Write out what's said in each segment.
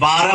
12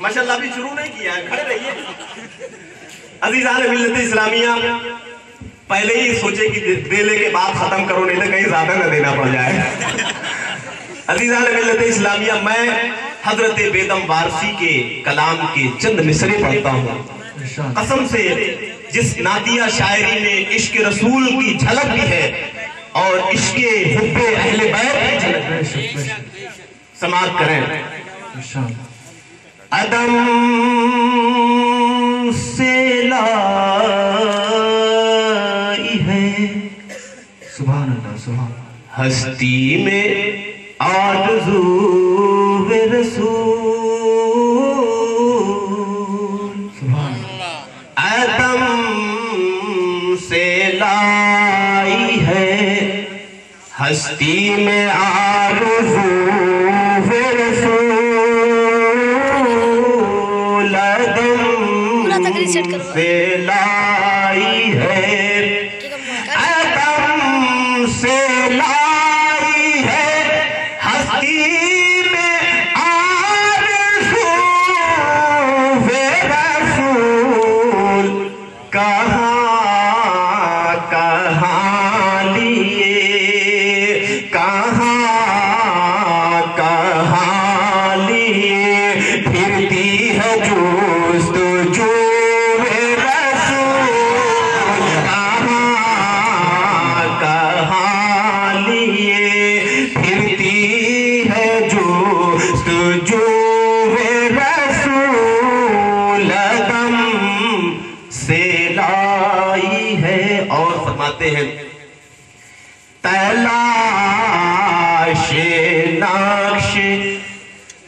ماشاءاللہ ابھی شروع نہیں کیا ہے، کھڑے رہیے عزیزان ملت اسلامیہ، پہلے ہی سوچے کہ دیلے کے بعد ختم کرو نہیں تو کہیں زیادہ نہ دینا پڑ جائے۔ عزیزان ملت اسلامیہ، میں حضرت بیدم وارسی کے کلام کے چند مصرے پڑھتا ہوں۔ قسم سے جس نعتیہ شاعری میں عشق رسول کی جھلک بھی ہے اور عشق حب اہل بیت کی جھلک بھی ہے، سماعت کریں۔ عدم سے لائی ہے سبحان اللہ سبحان اللہ، ہستی میں آرزو رسول، سبحان اللہ، عدم سے لائی ہے ہستی میں آرزو رسول، عدم سے لائی ہے، عدم سے لائی ہے ہستی میں آرزو رسول، کہاں کہاں لیے، کہاں کہاں لیے پھرتی ہے جستجو رسول، کہاں کہاں لیے پھرتی ہے جستجو رسول، عدم سے لائی ہے۔ اور فرماتے ہیں تلاش نقش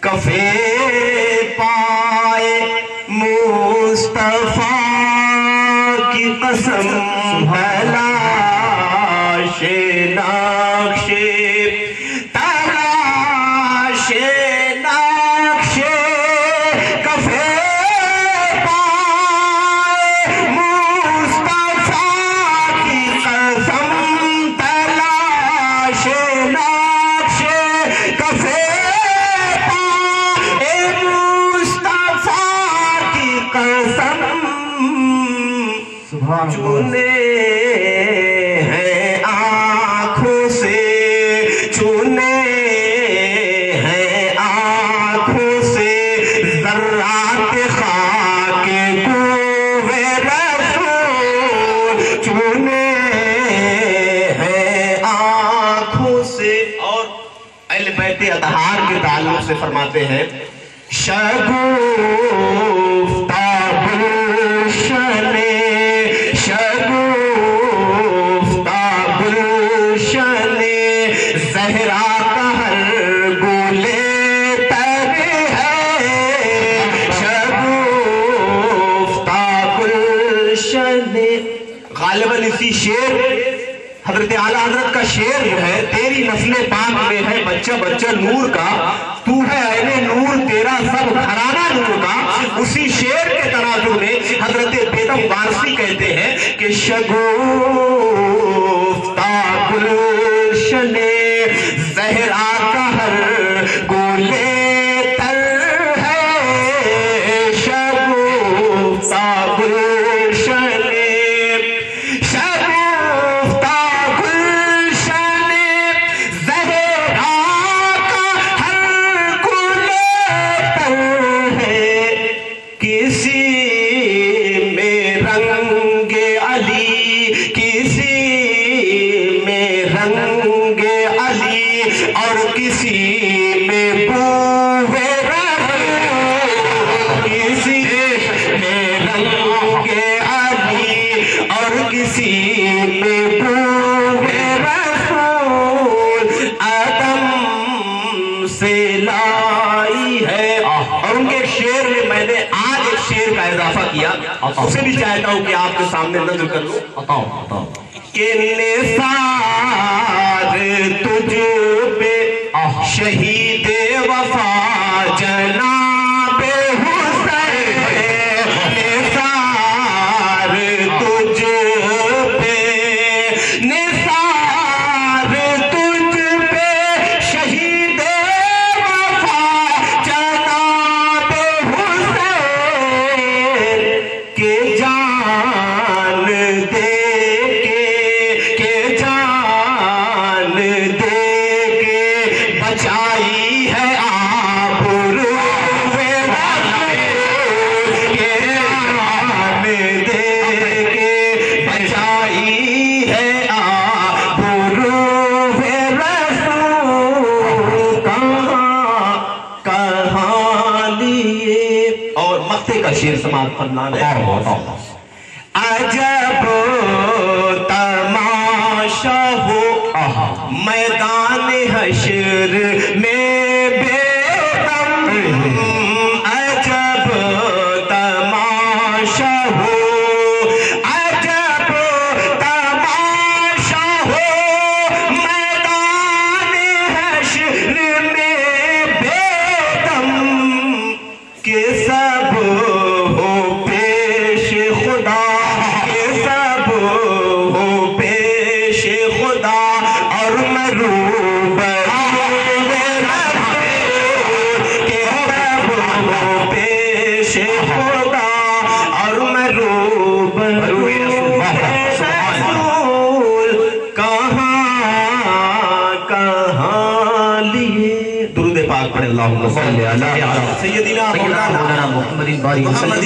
کفے پائے مصطفیٰ کی قسم، تلاش نقش، تلاش نقش کفے پائے مصطفیٰ کی قسم، تلاش نقش کفے پائے مصطفیٰ کی قسم، سبحان اللہ، چنے ہیں آنکھوں سے، چنے ہیں آنکھوں سے ذرات خاک کوہ رسول، چنے ہیں آنکھوں سے۔ اور اہل بیت اطہار کے تعلق سے فرماتے ہیں شگفتہ گلشن، شگفتہ گلشن زہرا کا ہر گلے تر ہے، شگفتہ گلشن۔ غالباً اسی شعر حضرت اعلیٰ حضرت کا شعر جو ہے، تیری نسل پاک میں ہے بچہ بچہ نور کا، تو ہے عین نور تیرا سب گھرانہ نور کا، اسی شعر کے تناظر میں حضرت بیدم وارسی کہتے ہیں کہ شگفتہ گلشن زہرا کا ہر گلے تر ہے، شگفتہ گلشن، شگفتہ گلشن زہرا کا ہر گلے تر ہے، کسی میں رنگ علی، کسی میں رنگ علی اور کسی میں بوہ رسول، کسی میں رنگ علی اور کسی میں بوہ رسول، عدم سے لائی ہے۔ اور ان کے شعر میں میں نے آج ایک شعر کا اضافہ کیا، اسے بھی چاہتا ہوں کہ آپ کے سامنے نظر کر لوں۔ بتاؤ کہ نثار تجھ پہ شہید وفا جناب حسین، نثار تجھ پہ، نثار تجھ پہ شہید وفا جناب اور مقطع کا شعر سماعت فرمانا ہے۔ عجب تماشا ہو میدان حشر میں بے دم، عجب تماشا ہو، عجب تماشا ہو میدان حشر میں بے دم، کہ سب ہو پیش خدا، کہ سب ہو پیش خدا، اور مروب کہ سب ہو پیش خدا، اور مروب کہاں لیے۔ درود پاک پڑھے اللہم صلی علی سیدنا مولانا محمد محمد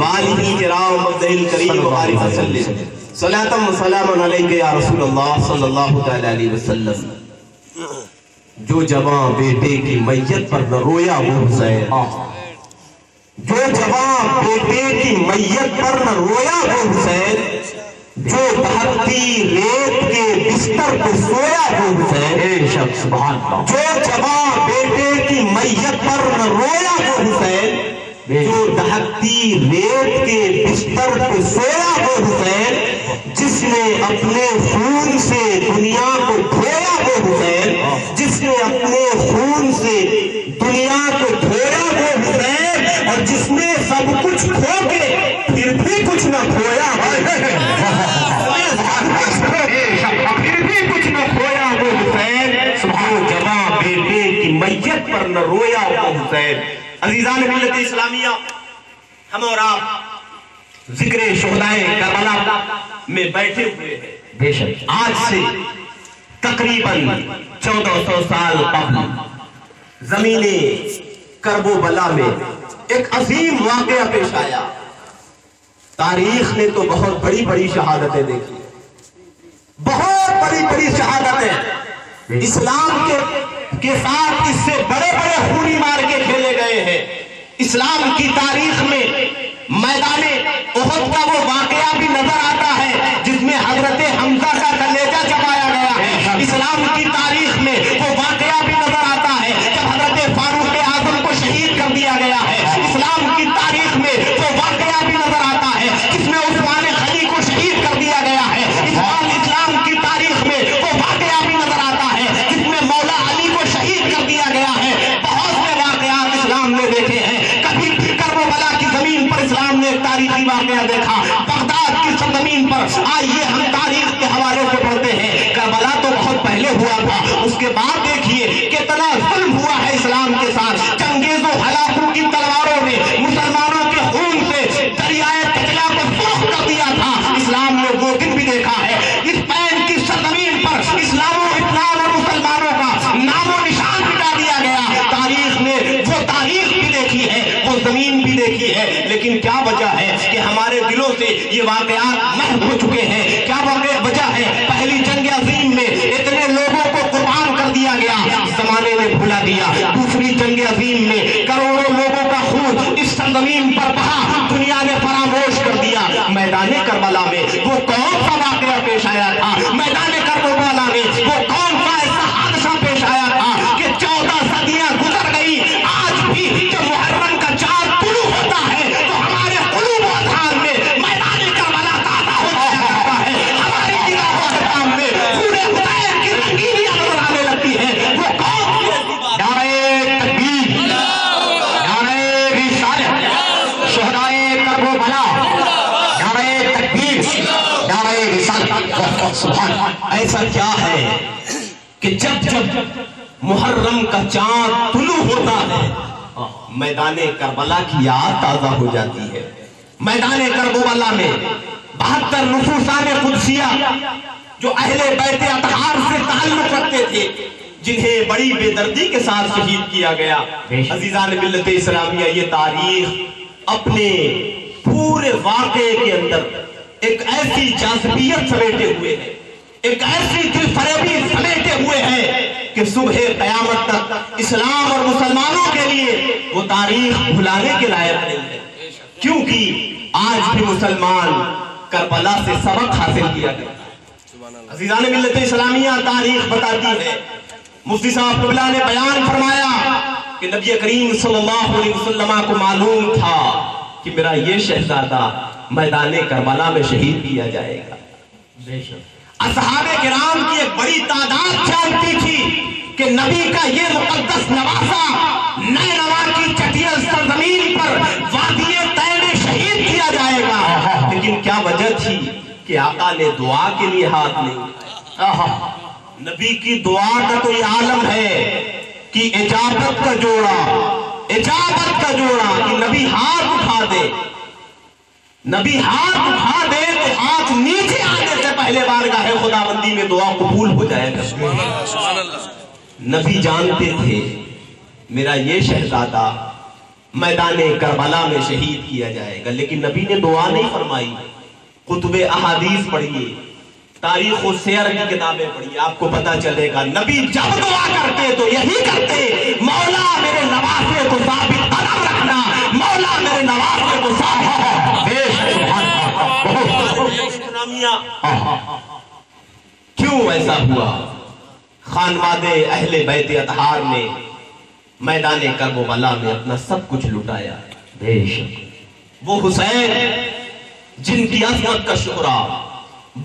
وآلہ کرام مبدئ کریم وبارک وسلم صلاۃ و سلام علیک یا رسول اللہ صلی اللہ تعالی علیہ وسلم۔ جو جوان بیٹے کی میت پر نہ رویا وہ حسین، جو جوان بیٹے کی میت پر نہ رویا وہ حسین، جو دہتی ریت کے بستر پہ سویا وہ حسین، سبحان اللہ، جو جوان بیٹے کی میت پر نہ رویا وہ حسین، جو دہتی ریت کے بستر پہ سویا وہ حسین، جس نے اپنے خون سے دنیا کو دھویا وہ حسین، جس نے اپنے خون سے دنیا کو دھویا وہ حسین، اور جس نے سب کچھ کھو کے پھر بھی کچھ نہ کھویا، پھر بھی کچھ نہ کھویا وہ حسین، جو جوان بیٹے کی میت پر نہ رویا وہ حسین۔ عزیزان ملت اسلامیہ، ہم اور آپ ذکر شہدائے کربلا میں بیٹھے ہوئے ہیں۔ بے شک آج سے تقریباً 1400 سال قبل زمین کرب و بلا میں ایک عظیم واقعہ پیش آیا۔ تاریخ نے تو بہت بڑی بڑی شہادتیں دیکھی، بہت بڑی بڑی شہادتیں، اسلام کے ساتھ اس سے بڑے بڑے خونی مار کے کھیلے گئے ہیں۔ اسلام کی تاریخ میں میدان احد کا وہ واقعہ بھی نظر آتا ہے جس میں حضرت حمزہ کا کلیجہ چبایا گیا ہے۔ اسلام کی تاریخ میں وہ واقعہ بھی نظر آتا ہے جب حضرت فاروق اعظم کو شہید کر دیا گیا ہے۔ اسلام کی تاریخ میں وہ واقعہ بھی نظر آتا ہے جس میں عثمان غنی کو شہید کر دیا گیا ہے۔ اسلام کی تاریخ میں وہ واقعہ بھی نظر آتا ہے جس میں مولا علی کو شہید کر دیا گیا ہے۔ بہت سے واقعات اسلام نے دیکھے ہیں۔ کبھی کرب و بلا کی زمین پر اسلام نے ایک تاریخی واقعہ دیکھا، بغداد کی سرزمین پر۔ آئیے ہم تاریخ کے حوالے سے پڑھتے ہیں۔ کربلا تو بہت پہلے ہوا تھا، اس کے بعد دیکھیے کتنا ظلم ہوا ہے اسلام کے ساتھ۔ چنگیز و ہلاکو کی تلواروں نے مسلمانوں کے خون سے دریائے دجلہ کو سرخ کر دیا تھا۔ اسلام نے وہ دن بھی دیکھا ہے۔ اسپین کی سرزمین پر اسلام و اسلام اور مسلمانوں کا نام و نشان مٹا دیا گیا۔ تاریخ نے وہ تاریخ بھی دیکھی ہے، وہ زمین بھی دیکھی ہے، لیکن کیا وجہ ہے کہ ہمارے دلوں سے یہ واقعات محو ہو چکے ہیں؟ کیا وجہ ہے؟ پہلی جنگ عظیم میں اتنے لوگوں کو قربان کر دیا گیا، اس زمانے نے بھلا دیا۔ دوسری جنگ عظیم میں کروڑوں لوگوں کا خون اس سرزمین پر بہا، دنیا نے فراموش کر دیا۔ میدان کربلا میں وہ کون سا واقعہ پیش آیا تھا؟ میدان کربلا میں وہ کون سا ایسا حادثہ پیش آیا تھا کہ 14 صدیاں گزر گئی، آج بھی جب محرم کا چاند طلوع ہوتا ہے تو ہمارے قلوب و اذہان میں میدان کربلا تازہ ہوتا جاتا ہے۔ ہماری نگاہوں کے سامنے پورے خدائے کی رنگینیاں نظر آنے لگتی ہے۔ وہ کون سی ایسی بات؟ نعرہ تکبیر، نعرہ رسالت، شہدائے کرب و بلا، نعرہ تکبیر، نعرہ رسالت۔ سبحان، ایسا کیا ہے کہ جب جب محرم کا چاند طلوع ہوتا ہے میدان کربلا کی یاد تازہ ہو جاتی ہے۔ میدان کربلا میں 72 نفوسان قدسیہ جو اہل بیت اطہار سے تعلق رکھتے تھے، جنہیں بڑی بے دردی کے ساتھ شہید کیا گیا۔ عزیزان ملت اسلامیہ، یہ تاریخ اپنے پورے واقعے کے اندر ایک ایسی جاذبیت سمیٹے ہوئے ہے، ایک ایسی دل فریبی سمیٹے ہوئے ہے کہ صبح قیامت تک اسلام اور مسلمانوں کے لیے وہ تاریخ بھلانے کے لائق نہیں ہے، کیونکہ آج بھی مسلمان کربلا سے سبق حاصل کیا گیا۔ عزیزان ملت اسلامیہ، تاریخ بتاتی ہے، مفتی صاحب قبلہ نے بیان فرمایا کہ نبی کریم صلی اللہ علیہ وسلم کو معلوم تھا کہ میرا یہ شہزادہ میدان کربلا میں شہید کیا جائے گا۔ اصحاب کرام کی ایک بڑی تعداد جانتی تھی کہ نبی کا یہ مقدس نواسا نینوا کی چٹیل سرزمین پر وادی طے میں شہید کیا جائے گا، لیکن کیا وجہ تھی کہ آقا نے دعا کے لیے ہاتھ نہیں اٹھایا۔ نبی کی دعا کا تو یہ عالم ہے کہ اجابت کا جوڑا کہ نبی ہاتھ اٹھا دے، نبی ہاتھ اٹھا دے تو ہاتھ نیچے آنے سے پہلے بارگاہ خداوندی میں دعا قبول ہو جائے گا۔ سبحان اللہ۔ نبی جانتے تھے میرا یہ شہزادہ میدان کربلا میں شہید کیا جائے گا، لیکن نبی نے دعا نہیں فرمائی۔ کتب احادیث پڑھیے، تاریخ و سیر کی کتابیں پڑھیے، آپ کو پتا چلے گا نبی جب دعا کرتے تو یہی کرتے، مولا میرے نواسے کو ثابت قدم رکھنا، مولا میرے نواسے کو کیوں ایسا ہوا؟ خانواد اہل بیت اطہار نے میدان کربلا میں اپنا سب کچھ لٹایا۔ وہ حسین جن کی عظمت کا شکرہ،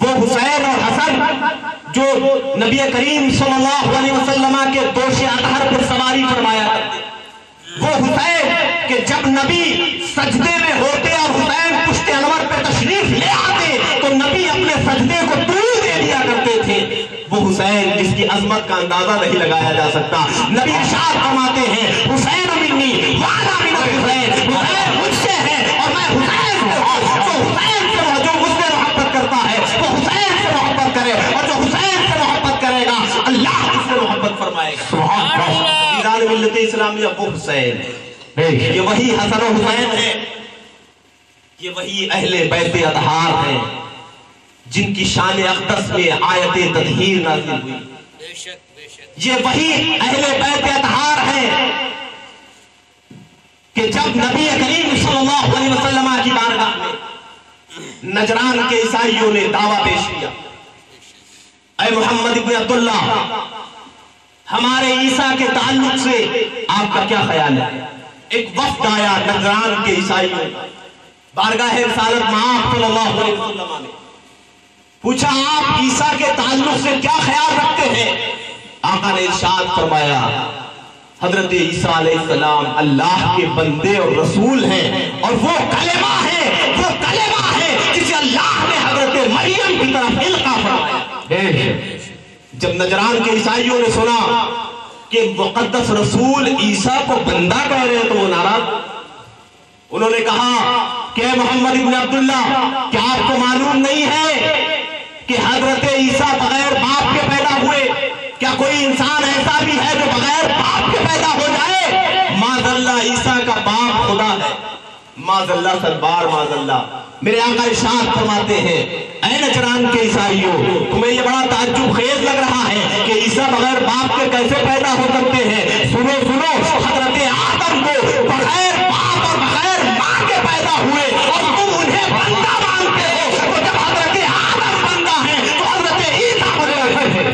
وہ حسین اور حسن جو نبی کریم صلی اللہ علیہ وسلم کے دوش اطہر پر سواری فرمایا کرتے، وہ حسین کہ جب نبی سجدے میں ہوتے اور حسین پشت انور پہ تشریف لے آتے تو نبی اپنے سجدے کو طول دے دیا کرتے تھے، وہ حسین جس کی عظمت کا اندازہ نہیں لگایا جا سکتا۔ نبی ارشاد فرماتے ہیں حسین منی وانا من الحسین، حسین مجھ سے ہے اور میں حسین سے ہوں۔ جو حسین سے جو مجھ سے محبت کرتا ہے وہ حسین سے محبت کرے، اور جو حسین سے محبت کرے گا اللہ اس سے محبت فرمائے گا۔ سبحان اللہ۔ عزیزان ملت اسلامیہ، وہ حسین، یہ وہی حسن و حسین ہے، یہ وہی اہل بیت اطہار ہیں جن کی شان اقدس میں آیت تطہیر نازل ہوئی، یہ وہی اہل بیت اطہار ہیں کہ جب نبی کریم صلی اللہ علیہ وسلم کی بارگاہ میں نجران کے عیسائیوں نے دعویٰ پیش کیا، اے محمد ابن عبداللہ، ہمارے عیسیٰ کے تعلق سے آپ کا کیا خیال ہے؟ ایک وفد آیا نجران کے عیسائیوں بارگاہ رسالت مآب صلی اللہ علیہ وسلم میں، پوچھا آپ عیسیٰ کے تعلق سے کیا خیال رکھتے ہیں؟ آقا نے ارشاد فرمایا حضرت عیسیٰ علیہ السلام اللہ کے بندے اور رسول ہیں، اور وہ کلمہ ہے جسے اللہ نے حضرت مریم کی طرف القا فرمایا۔ جب نجران کے عیسائیوں نے سنا کہ مقدس رسول عیسیٰ کو بندہ کہہ رہے ہیں تو وہ ناراض، انہوں نے کہا کہ محمد ابن عبداللہ، کیا آپ کو معلوم نہیں ہے کہ حضرت عیسیٰ بغیر باپ کے پیدا ہوئے؟ کیا کوئی انسان ایسا بھی ہے جو بغیر باپ کے پیدا ہو جائے؟ معاذ اللہ، عیسیٰ کا باپ خدا ہے، معاذ اللہ سربار، معاذ اللہ۔ میرے آقا ارشاد فرماتے ہیں اے نجران کے عیسائیوں، تمہیں یہ بڑا تعجب خیز لگ رہا ہے کہ عیسیٰ بغیر باپ کے کیسے پیدا ہو سکتے ہیں؟ سنو حضرت آدم کو بغیر باپ اور بغیر ماں کے پیدا ہوئے اور تم انہیں بندہ مانتے ہو، تو جب حضرت آدم بندہ ہے تو حضرت عیسیٰ بندہ ہے۔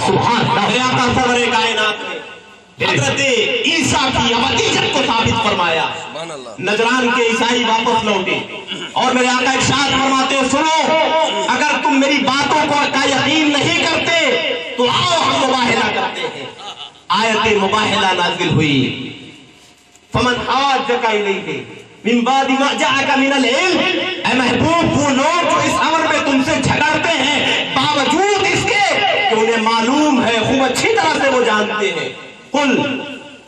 سبحان اللہ۔ میرے آقا سرور کائنات نے حضرت عیسیٰ کی ابدیت کو ثابت فرمایا۔ نجران کے عیسائی واپس لوٹے اور میرے آقا ارشاد فرماتے ہیں سنو، اگر تم میری باتوں کو کا یقین نہیں کرتے تو آؤ ہم مباہلہ کرتے ہیں۔ آیت مباہلہ نازل ہوئی، فمن حاجک الیہ من بعد ما جاءک من العلم، اے محبوب وہ لوگ جو اس امر میں تم سے جھگڑتے ہیں باوجود اس کے کہ انہیں معلوم ہے، خوب اچھی طرح سے وہ جانتے ہیں، قل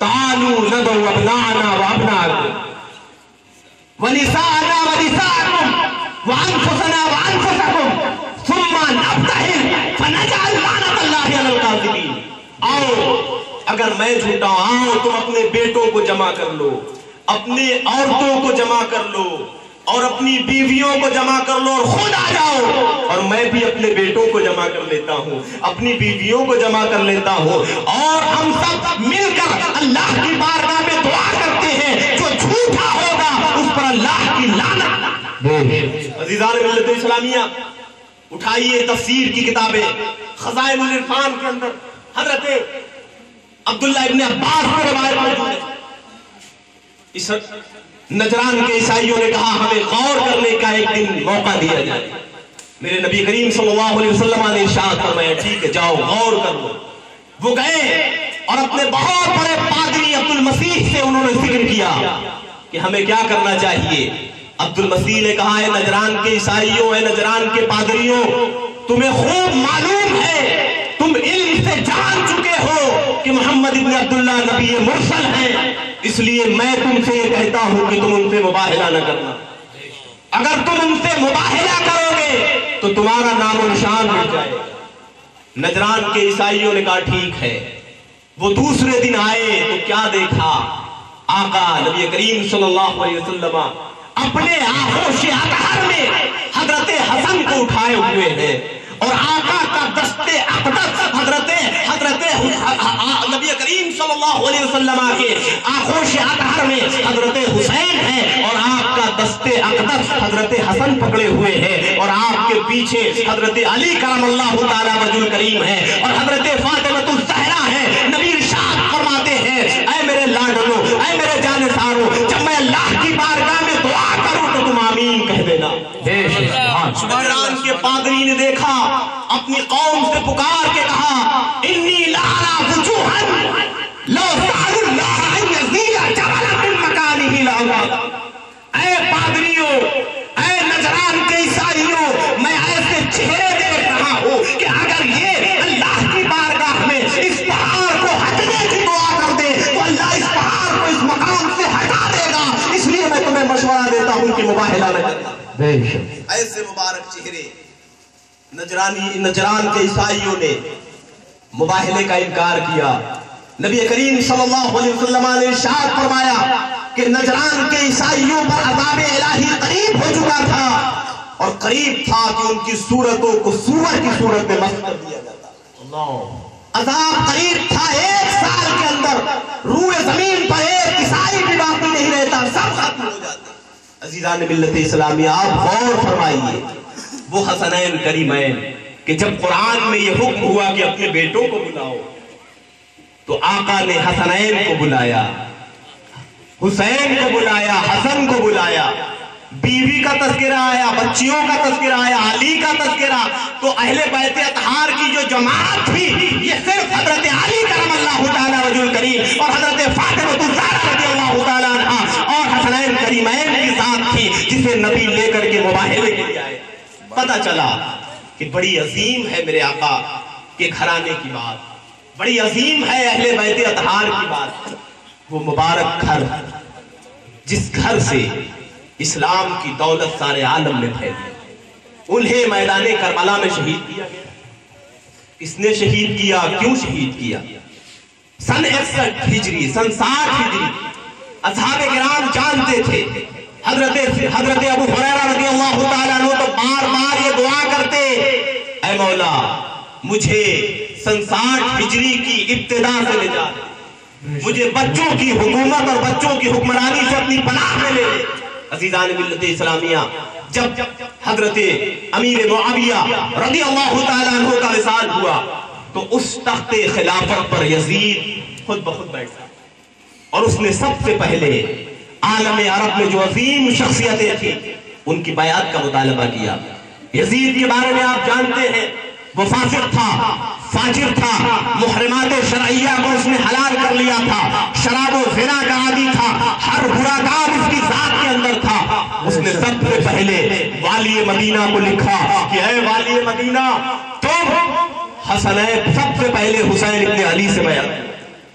تعالوا ندعو ابناءنا وابناءکم ونساءنا ونساءکم وانفسنا وانفسکم ثم نبتہل فنجعل لعنت اللہ علی الکاذبین۔ آؤ، اگر میں جھوٹا ہوں، آؤ تم اپنے بیٹوں کو جمع کر لو، اپنے عورتوں کو جمع کر لو، اور اپنی بیویوں کو جمع کر لو اور خود آ جاؤ، اور میں بھی اپنے بیٹوں کو جمع کر لیتا ہوں، اپنی بیویوں کو جمع کر لیتا ہوں، اور ہم سب مل کر اللہ کی بارگاہ میں دعا کرتے ہیں، جو جھوٹا ہوگا اس پر اللہ کی لعنت۔ عزیزان ملت اسلامیہ، اٹھائیے تفسیر کی کتابیں، خزائن العرفان کے اندر حضرت عبداللہ ابن عباس کو روایت موجود ہے۔ اس نجران کے عیسائیوں نے کہا ہمیں غور کرنے کا ایک دن موقع دیا جائے۔ میرے نبی کریم صلی اللہ علیہ وسلم نے ارشاد فرمایا ٹھیک ہے جاؤ غور کر لو۔ وہ گئے اور اپنے بہت بڑے پادری عبد المسیح سے انہوں نے ذکر کیا کہ ہمیں کیا کرنا چاہیے۔ عبد المسیح نے کہا اے نجران کے عیسائیوں، اے نجران کے پادریوں، تمہیں خوب معلوم ہے، تم علم سے جان چکے ہو کہ محمد ابن عبداللہ نبی مرسل ہیں، اس لیے میں تم سے یہ کہتا ہوں کہ تم ان سے مباہلہ نہ کرنا۔ اگر تم ان سے مباہلہ کرو گے تو تمہارا نام و نشان مٹ جائے۔ نجران کے عیسائیوں نے کہا ٹھیک ہے۔ وہ دوسرے دن آئے تو کیا دیکھا، آقا نبی کریم صلی اللہ علیہ وسلم اپنے آغوش اطہر میں حضرت حسن کو اٹھائے ہوئے ہیں، اور آقا کا دستے اقدس حضرت نبی کریم صلی اللہ علیہ وسلم کے آغوش اطہر میں حضرت حسین ہے، اور آپ کا دستے اقدس حضرت حسن پکڑے ہوئے ہیں، اور آپ کے پیچھے حضرت علی کرم اللہ تعالی وجہ کریم ہے، اور حضرت فاطمہ الزہرا ہے۔ نبی ارشاد فرماتے ہیں اے میرے لاڈلو، اے میرے جانثارو، جب میں اللہ کی بارگاہ میں دعا کروں تو تم آمین کہہ دینا۔ نجران کے پادری نے دیکھا، اپنی قوم سے پکار کے کہا انی لانا وجوہن لو سأل اللہ ان یزید جبلا من مکانہ لأولا۔ اے پادریوں، اے نجران کے عیسائیوں، میں ایسے چہرے دیکھ رہا ہوں کہ اگر یہ اللہ کی بارگاہ میں اس پہاڑ کو ہٹنے کی دعا کر دے تو اللہ اس پہاڑ کو اس مقام سے ہٹا دے گا، اس لیے میں تمہیں مشورہ دیتا ہوں کہ مباہلہ نہ کرنا۔ ایسے مبارک چہرے نجران کے عیسائیوں نے مباہلے کا انکار کیا۔ نبی کریم صلی اللہ علیہ وسلم نے ارشاد فرمایا کہ نجران کے عیسائیوں پر عذاب الہی قریب ہو چکا تھا، اور قریب تھا کہ ان کی صورتوں کو سور کی صورت میں مسخ کر دیا جاتا۔ عذاب قریب تھا، 1 سال کے اندر روئے زمین پر ایک عیسائی بھی باقی نہیں رہتا، سب ختم ہو جاتے۔ عزیزان ملت اسلامیہ، آپ غور فرمائیے وہ حسنین کریمین کہ جب قرآن میں یہ حکم ہوا کہ اپنے بیٹوں کو بلاؤ تو آقا نے حسنین کو بلایا، حسین کو بلایا، حسن کو بلایا، بیوی کا تذکرہ آیا، بچیوں کا تذکرہ آیا، علی کا تذکرہ، تو اہل بیت اطہار کی جو جماعت تھی یہ صرف حضرت علی کرم اللہ تعالی وجہ کریم اور حضرت فاطمہ الزہرا رضی اللہ تعالی عنہ اور حسنین کریمین کی ذات تھی جسے نبی لے کر کے مباہلے کے لیے آئے۔ پتہ چلا کہ بڑی عظیم ہے میرے آقا کے گھرانے کی بات، بڑی عظیم ہے اہل بیت اطہار کی بات۔ وہ مبارک گھر جس گھر سے اسلام کی دولت سارے عالم میں پھیلی، انہیں میدان کربلا میں شہید کیا گیا۔ اس نے شہید کیا، کیوں شہید کیا؟ سن 61 ہجری، سن 60 ہجری اصحاب کرام جانتے تھے۔ حضرت ابو ہریرہ رضی اللہ تعالیٰ عنہ تو بار بار یہ دعا کرتے اے مولا مجھے سن 60 ہجری کی ابتدا سے لے جا، مجھے بچوں کی حکومت اور بچوں کی حکمرانی سے اپنی پناہ میں لے۔ عزیزان ملت اسلامیہ، جب حضرت امیر معاویہ رضی اللہ تعالیٰ عنہ کا وصال ہوا تو اس تخت خلافت پر یزید خود بخود بیٹھا، اور اس نے سب سے پہلے عالم عرب میں جو عظیم شخصیتیں تھیں ان کی بیعت کا مطالبہ کیا۔ یزید کے بارے میں آپ جانتے ہیں وہ فاسق تھا، فاجر تھا، محرمات شرعیہ کو اس نے حلال کر لیا تھا، شراب و زنا کا عادی تھا، ہر برا کام اس کی ذات کے اندر تھا۔ اس نے سب سے پہلے والی مدینہ کو لکھا کہ اے والی مدینہ تم حسنین، سب سے پہلے حسین ابن علی سے بیعت،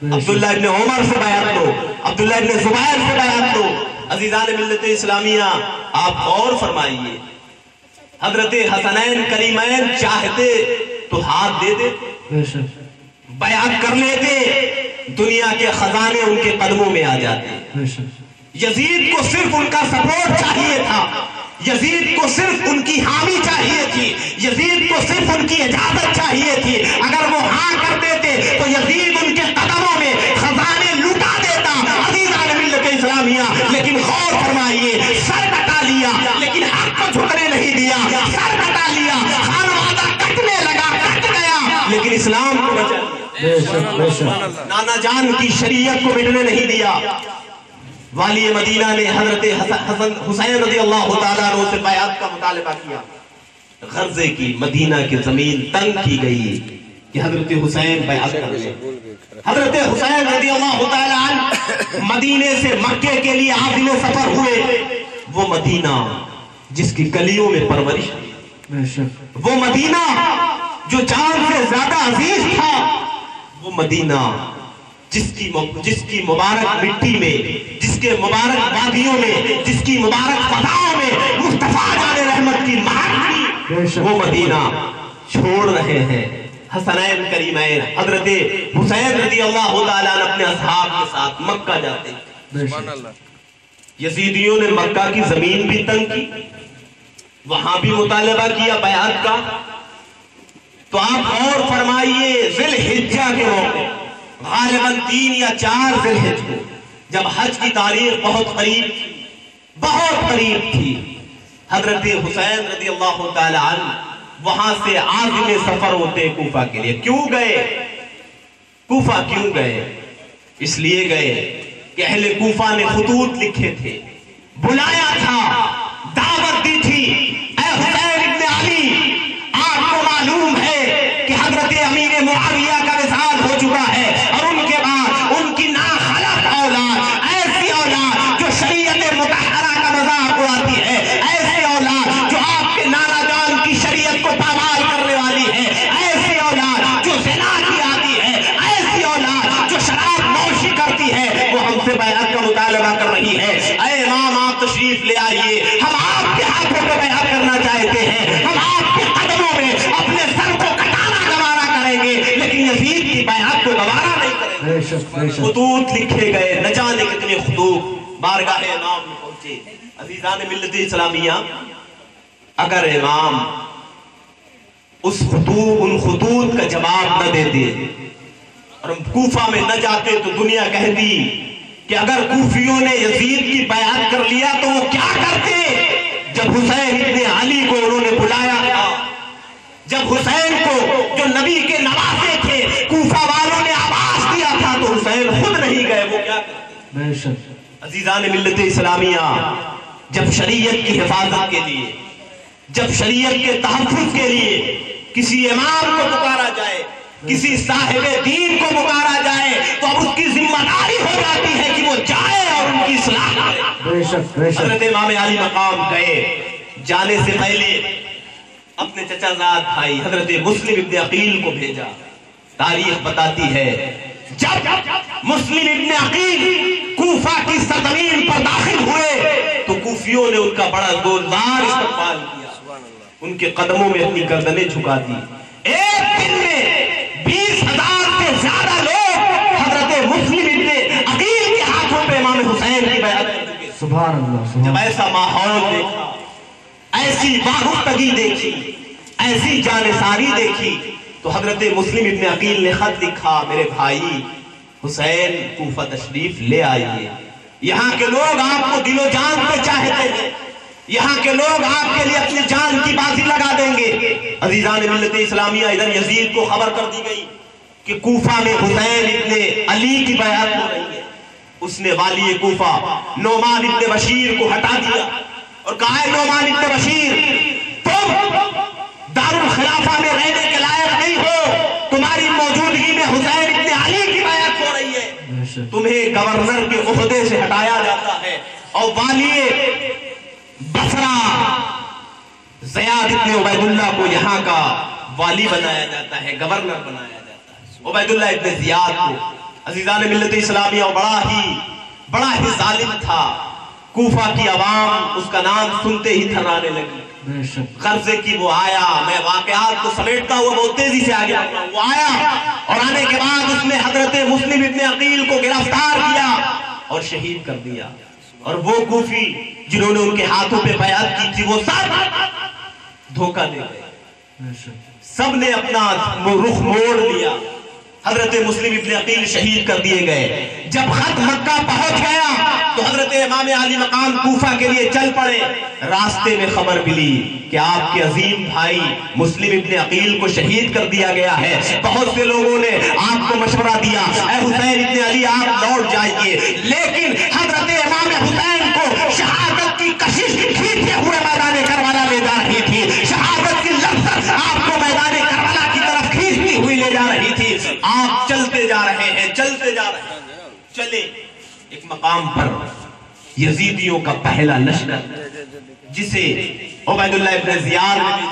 عبداللہ ابن عمر سے بیعت دو، عبداللہ ابن زبیر سے بیعت دو۔ عزیزان ملت اسلامیہ، آپ غور فرمائیے، حضرت حسنین کریمین چاہتے تو ہاتھ دے دیتے، بیعت کر لیتے، دنیا کے خزانے ان کے قدموں میں آ جاتے، یزید کو صرف ان کا سپورٹ چاہیے تھا، یزید کو صرف ان کی حامی چاہیے تھی، یزید کو صرف ان کی اجازت چاہیے تھی۔ اگر وہ ہاں کر دیتے تو یزید ان کے قدموں میں خزانے لوٹا دیتا۔ عزیزان ملت اسلامیہ، لیکن غور فرمائیے، سر کٹا لیا لیکن حق کو جھکنے نہیں دیا، سر کٹا لیا، خانوادہ کٹنے لگا، کٹ گیا لیکن اسلام کو بچا لیا، نانا جان کی شریعت کو مٹنے نہیں دیا۔ والی مدینہ نے حضرت حسین رضی اللہ تعالیٰ عنہ سے بیعت کا مطالبہ کیا، غرضے کی مدینہ کی زمین تنگ کی گئی کہ حضرت حسین بیعت کر لیں۔ حضرت حسین رضی اللہ تعالیٰ عنہ مدینے سے مکے کے لیے عازم سفر ہوئے، وہ مدینہ جس کی گلیوں میں پرورش، وہ مدینہ جو جان سے زیادہ عزیز تھا، وہ مدینہ جس کی مبارک مٹی میں، جس کے مبارک وادیوں میں، جس کی مبارک فضاؤں میں مصطفیٰ جان رحمت کی مہک تھی، وہ مدینہ چھوڑ رہے ہیں۔ حسنین کریمین حضرت حسین رضی اللہ تعالیٰ عنہ اپنے اصحاب کے ساتھ مکہ جاتے ہیں۔ یزیدیوں نے مکہ کی زمین بھی تنگ کی، وہاں بھی مطالبہ کیا بیعت کا۔ تو آپ غور فرمائیے، ذی الحجہ کے موقع غالباً 3 یا 4 ذی الحجہ کو، جب حج کی تاریخ بہت قریب تھی، حضرت حسین رضی اللہ تعالی عنہ وہاں سے عازم سفر ہوتے کوفہ کے لیے۔ کیوں گئے؟ کوفہ کیوں گئے؟ اس لیے گئے کہ اہل کوفہ نے خطوط لکھے تھے، بلایا تھا، دعوت دی تھی، اے حسین ابن علی، آپ کو معلوم ہے کہ حضرت امیر معاویہ کا وصال ہو چکا ہے، اور ان کے بعد ان کی ناخلف اولاد، ایسی اولاد جو شریعت مطہرہ کا مذاق اڑاتی ہے، ایسی اولاد جو آپ کے نانا جان کی شریعت کو پامال کرنے والی ہے، ایسی اولاد جو زنا کی عادی ہے، ایسی اولاد جو شراب نوشی کرتی ہے، وہ ہم سے بیعت کا مطالبہ کر رہی ہے۔ اے امام، آپ تشریف لے آئیے، ہم آپ کے ہاتھوں پہ بیعت کرنا چاہتے ہیں، ہم آپ کے قدموں میں اپنے سر کو کٹانا گوارا کریں گے، لیکن یزید کی بیعت کو گوارا نہیں کریں گے۔ خطوط لکھے گئے، نہ جانے کتنے خطوط بارگاہ امام میں پہنچے۔ عزیزان ملت اسلامیہ، اگر امام ان خطوط کا جواب نہ دیتے اور ہم کوفہ میں نہ جاتے تو دنیا کہتی کہ اگر کوفیوں نے یزید کی بیعت کر لیا تو وہ کیا کرتے۔ جب حسین ابن علی کو انہوں نے بلایا تھا، جب حسین کو جو نبی کے نواسے تھے کوفہ والوں نے آواز دیا تھا، تو حسین خود نہیں گئے، وہ کیا کرتے۔ عزیزان ملت اسلامیہ، جب شریعت کی حفاظت کے لیے، جب شریعت کے تحفظ کے لیے کسی امام کو پکارا جائے، کسی صاحب دین کو پکارا جائے، تو اب اس کی ذمہ داری ہو جاتی ہے کہ وہ جائے اور ان کی اصلاح کرے۔ حضرت امام علی مقام گئے، جانے سے پہلے اپنے چچا زاد بھائی حضرت مسلم ابن عقیل کو بھیجا۔ تاریخ بتاتی ہے جب مسلم ابن عقیل کوفہ کی سرزمین پر داخل ہوئے تو کوفیوں نے ان کا بڑا زوردار استقبال کیا، ان کے قدموں میں اپنی گردنیں جھکا دی۔ ایک دن میں 20,000 سے زیادہ لوگ حضرت مسلم ابن عقیل کے ہاتھوں پہ امام حسین کی بیعت کر چکے۔ سبحان اللہ۔ جب ایسا ماحول دیکھا، ایسی وابستگی دیکھی، ایسی جانثاری دیکھی، تو حضرت مسلم ابن عقیل نے خط لکھا، میرے بھائی حسین کوفہ تشریف لے آئیے، یہاں کے لوگ آپ کو دل و جان پہ چاہتے ہیں، یہاں کے لوگ آپ کے لیے اپنی جان کی بازی لگا دیں گے۔ عزیزان ملت اسلامیہ، ادھر یزید کو خبر کر دی گئی کہ کوفہ میں حسین ابن علی کی بیعت ہو رہی ہے۔ اس نے والی کوفہ نعمان ابن بشیر کو ہٹا دیا اور کہا ہے نعمان ابن بشیر، تم دارالخلافہ میں رہنے کے لائق نہیں ہو، تمہاری موجودگی میں حسین ابن علی کی بیعت ہو رہی ہے، تمہیں گورنر کے عہدے سے ہٹایا جاتا ہے اور والی بصرہ زیاد ابن عبید اللہ کو یہاں کا والی بنایا جاتا ہے، گورنر بنایا جاتا ہے، عبید اللہ ابن زیاد کو۔ عزیزان ملت اسلامیہ، بڑا ہی ظالم تھا۔ کوفہ کی عوام اس کا نام سنتے ہی تھرانے لگی۔ غرضے کی وہ آیا، میں واقعات کو سمیٹتا ہوا بہت تیزی سے آگے بڑھتا ہوں، وہ آیا اور آنے کے بعد اس نے حضرت مسلم ابن عقیل کو گرفتار کیا اور شہید کر دیا۔ اور وہ کوفی جنہوں نے ان کے ہاتھوں پہ بیعت کی تھی وہ سب دھوکہ دے گئے، سب نے اپنا رخ موڑ لیا۔ حضرت مسلم ابن عقیل شہید کر دیے گئے۔ جب خط مکہ پہنچ گیا تو حضرت امام علی مقام کوفہ کے لیے چل پڑے۔ راستے میں خبر ملی کہ آپ کے عظیم بھائی مسلم ابن عقیل کو شہید کر دیا گیا ہے۔ بہت سے لوگوں نے آپ کو مشورہ دیا، اے حسین ابن علی آپ لوٹ جائیے، لیکن حضرت امام حسین کو شہادت کی کشش کھینچتے ہوئے میدان کربلا لے جا رہی تھی، شہادت کی لذت آپ کو میدان کربلا کی طرف کھینچتی ہوئی لے جا رہی تھی۔ آپ چلتے جا رہے ہیں، چلتے جا رہے ہیں، چلے ایک مقام پر یزیدیوں کا پہلا لشکر جسے عبید اللہ ابن زیاد نے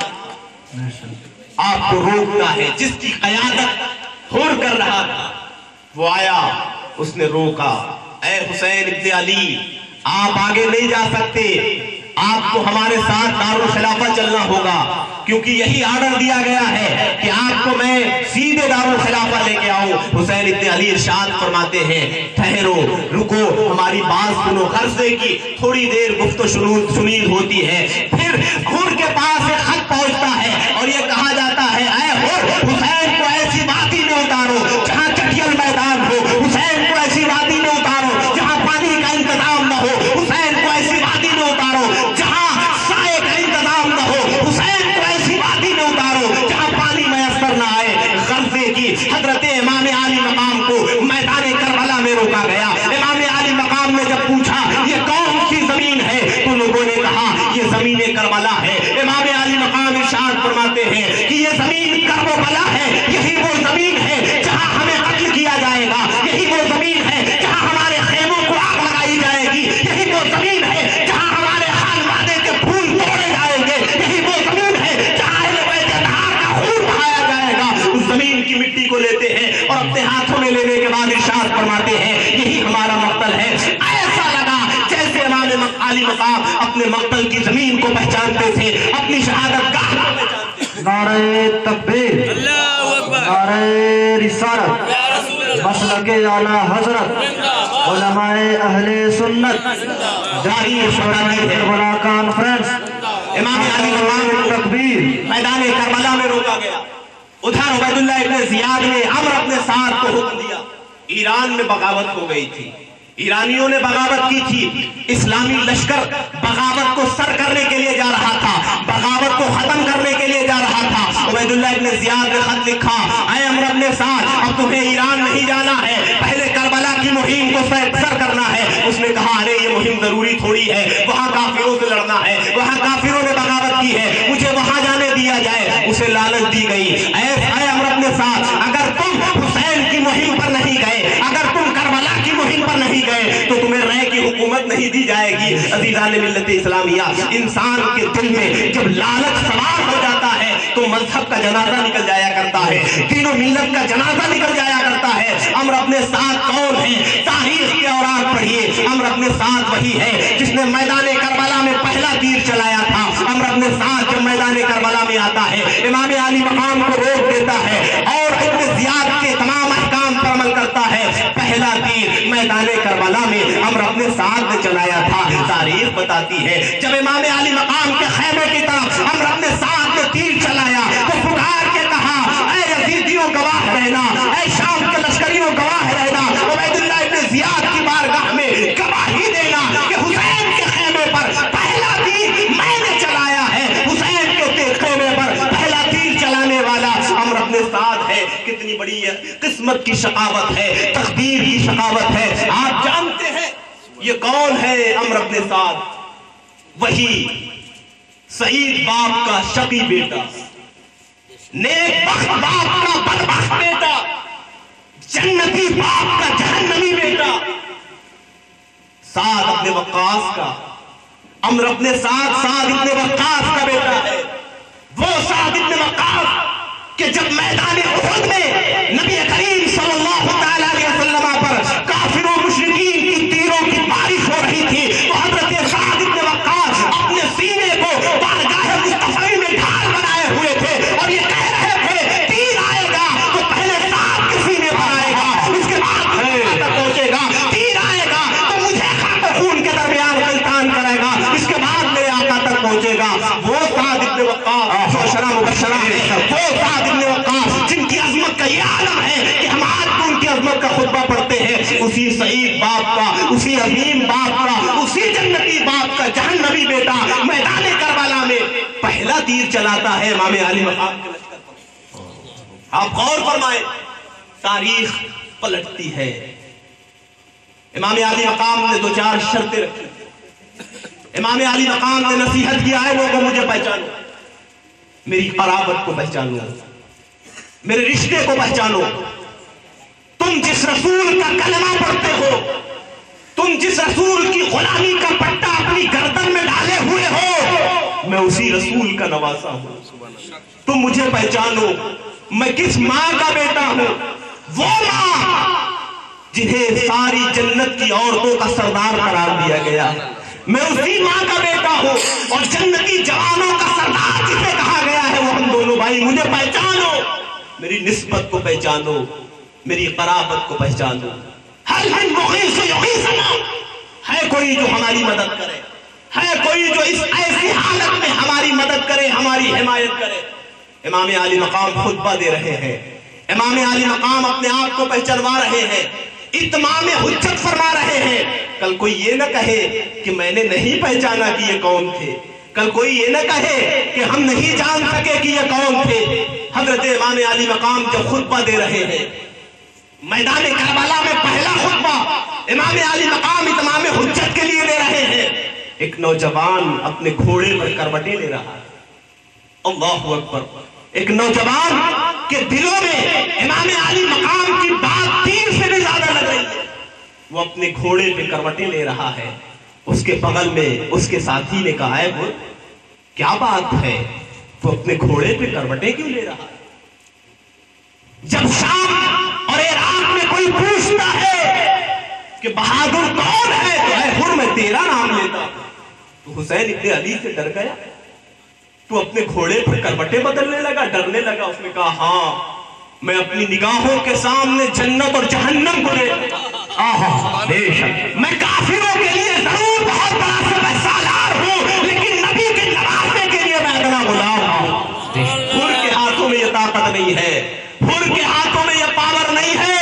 آپ کو روکتا ہے، جس کی قیادت ہور کر رہا تھا، وہ آیا، اس نے روکا، اے حسین ابن علی آپ آگے نہیں جا سکتے، آپ کو ہمارے ساتھ دارالخلافہ چلنا ہوگا، کیونکہ یہی آرڈر دیا گیا ہے کہ آپ کو میں سیدھے دارالخلافہ لے کے آؤں۔ حسین ابن علی ارشاد فرماتے ہیں، ٹھہرو، رکو، ہماری بات سنو۔ غرضے کی تھوڑی دیر گفت و شنید ہوتی ہے، پھر ہور کے پاس ایک خط پہنچتا ہے اور یہ کہا جاتا ہے، اے ہور حسین کو ایسی وادی میں اتارو جہاں چٹیل میدان ہو، حسین کو ایسی وادی میں اتارو جہاں پانی کا انتظام نہ ہو، حسین کو ایسی وادی میں اتارو جہاں سائے کا انتظام نہ ہو، حسین کو ایسی وادی میں اتارو جہاں پانی میسر نہ آئے۔ غرضے کی حضرت امام علی مقام کو میدان کربلا میں روکا گیا۔ امام علی مقام نے جب پوچھا یہ کون سی زمین ہے تو لوگوں نے کہا یہ زمین کربلا ہے۔ امام علی مقام ارشاد فرماتے ہیں کہ یہ زمین کربلا ہے، یہی وہ زمین ہے جہاں ہمیں قتل کیا جائے گا، یہی وہ زمین ہے جہاں ہمارے خیموں کو آگ لگائی جائے گی، یہی وہ زمین ہے جہاں ہمارے خانوادے کے پھول توڑے جائیں گے، یہی وہ زمین ہے جہاں اہل بیت اطہار کا خون بہایا جائے گا۔ اس زمین کی مٹی کو لیتے ہیں اور اپنے ہاتھوں میں لینے کے بعد ارشاد فرماتے ہیں یہی ہمارا مقتل ہے۔ ایسا لگا جیسے امام علی مقام اپنے مقتل کی زمین کو پہچانتے تھے، اپنی شہادت گاہ کو پہچانتے تھے۔ نعرہ تکبیر، نعرہ رسالت، مسلک اعلی حضرت، علماء اہل سنت، جاری شورای کربلا کانفرنس، امام علی مقام تکبیر۔ میدان کربلا میں روکا گیا۔ ادھر عبید اللہ ابن زیاد نے عمرو اپنے ساتھ کو حکم دیا۔ ایران میں بغاوت ہو گئی تھی، ایرانیوں نے بغاوت کی تھی، اسلامی لشکر بغاوت کو سر کرنے کے لیے جا رہا تھا، بغاوت کو ختم کرنے کے لیے جا رہا تھا۔ عبید اللہ ابن زیاد نے خط لکھا، اے عمرو اپنے ساتھ، اب تمہیں ایران نہیں جانا ہے، پہلے کربلا کی مہم کو سر کرنا ہے۔ اس نے کہا ارے یہ مہم ضروری تھوڑی ہے، وہاں کافروں سے لڑنا ہے، وہاں کافروں نے بغاوت کی ہے، مجھے وہاں جانے دیا جائے۔ اسے لالچ دی گئی، اے عمرو اپنے ساتھ، اگر تم حسین کی مہم پر نہیں گئے، اگر تم کربلا کی مہم پر نہیں گئے تو تمہیں رائے کی حکومت نہیں دی جائے گی۔ عزیزان ملت اسلامیہ، انسان کے دل میں جب لالچ سوار ہو جاتا ہے تو مذہب کا جنازہ نکل جایا کرتا ہے، دین و ملت کا جنازہ نکل جایا کرتا ہے۔ عمرو اپنے ساتھ کون ہے؟ تاریخ کے اوراق پڑھیے، عمرو اپنے ساتھ وہی ہے جس نے میدان کربلا میں پہلا تیر چلایا تھا۔ عمرو اپنے ساتھ جب میدان کربلا میں آتا ہے، امام علی مقام کو روک دیتا ہے اور ابن زیاد کے تمام احکام پر عمل کرتا ہے۔ پہلا تیر میدان کربلا میں عمرو اپنے ساتھ نے چلایا تھا۔ تاریخ بتاتی ہے جب امام علی مقام کے خیمے کی طرف عمرو اپنے ساتھ نے تیر چلایا تو پکار کے کہا، اے یزیدیوں گواہ رہنا، اے شام کے لشکریوں گواہ رہنا، عبید اللہ ابن زیاد کی بارگاہ میں گواہی دینا کہ حسین کے خیمے پر پہلا تیر میں نے چلایا ہے، حسین کے خیمے پر پہلا تیر چلانے والا عمرو اپنے ساتھ ہے۔ کتنی بڑی قسمت کی شقاوت ہے، تقدیر کی شقاوت ہے۔ آپ جانتے ہیں یہ کون ہے عمرو اپنے ساتھ؟ وہی سعید باپ کا شقی بیٹا، نیک بخت باپ کا بدبخت بیٹا، جنتی باپ کا جہنمی بیٹا، سعد ابن وقاص کا۔ عمرو اپنے ساتھ سعد ابن وقاص کا بیٹا ہے، وہ سعد ابن وقاص کہ جب میدان احد میں نبی کریم صلی اللہ تعالیٰ علیہ وسلم پر کافروں مشرکین کی تیروں کی بارش ہو رہی تھی تو حضرت سعد ابن وقاص اپنے سینے کو بارگاہ مصطفی میں ڈھال بنائے ہوئے تھے اور یہ کہہ رہے تھے تیر آئے گا تو پہلے سعد کے سینے پر آئے گا، اس کے بعد تک پہنچے گا، تیر آئے گا تو مجھے خون کے درمیان اسی سعید باپ کا، اسی عظیم باپ کا، اسی جنتی باپ کا جہنمی بیٹا میدان کربلا میں پہلا تیر چلاتا ہے امام علی مقام کے لشکر پر۔ آپ غور فرمائیں، تاریخ پلٹتی ہے۔ امام علی مقام نے 2-4 شرطیں رکھی۔ امام علی مقام نے نصیحت کیا ہے لوگوں مجھے پہچانو، میری قرابت کو پہچانو، میرے رشتے کو پہچانو، تم جس رسول کا کلمہ پڑھتے ہو، تم جس رسول کی غلامی کا پٹا اپنی گردن میں ڈالے ہوئے ہو، میں اسی رسول کا نواسا ہوں۔ تم مجھے پہچانو، میں کس ماں کا بیٹا ہوں، وہ ماں جنہیں ساری جنت کی عورتوں کا سردار قرار دیا گیا، میں اسی ماں کا بیٹا ہوں، اور جنتی جوانوں کا سردار جسے کہا گیا ہے وہ ہم دونوں بھائی۔ مجھے پہچانو، میری نسبت کو پہچانو، میری قرابت کو پہچانو۔ ہر من مغیث یغیثنا، ہے کوئی جو ہماری مدد کرے، ہے کوئی جو اس ایسی حالت میں ہماری مدد کرے، ہماری حمایت کرے۔ امام علی مقام خطبہ دے رہے ہیں، امام علی مقام اپنے آپ کو پہچانوا رہے ہیں، اتمام حجت فرما رہے ہیں۔ کل کوئی یہ نہ کہے کہ میں نے نہیں پہچانا کہ یہ کون تھے، کل کوئی یہ نہ کہے کہ ہم نہیں جان سکے کہ یہ کون تھے۔ حضرت امام علی مقام جب خطبہ دے رہے ہیں میدان کربلا میں، پہلا خطبہ امام علی مقام اتمام حجت کے لیے دے رہے ہیں۔ ایک نوجوان اپنے گھوڑے پر کروٹیں لے رہا ہے، اللہ اکبر۔ ایک نوجوان کے دلوں میں امام علی مقام کی بات تیر سے بھی زیادہ لگ رہی ہے، وہ اپنے گھوڑے پہ کروٹیں لے رہا ہے۔ اس کے بغل میں اس کے ساتھی نے کہا ہے وہ کیا بات ہے، وہ اپنے گھوڑے پہ کروٹیں کیوں لے رہا ہے؟ جب شام اور عراق میں کوئی پوچھتا ہے کہ بہادر کون ہے تو اے حر میں تیرا نام لیتا ہوں، تو حسین ابن علی سے ڈر گیا، تو اپنے گھوڑے پر کروٹیں بدلنے لگا، ڈرنے لگا۔ اس نے کہا ہاں میں اپنی نگاہوں کے سامنے جنت اور جہنم کو دیکھتا ہوں، بے شک میں کافروں کے لیے ضرور بہت بڑا سپہ سالار ہوں، لیکن نبی کے نوازنے کے لیے میں اتنا غلام ہوں۔ حر کے ہاتھوں میں یہ طاقت نہیں ہے، حر کے ہاتھوں میں یہ پاور نہیں ہے،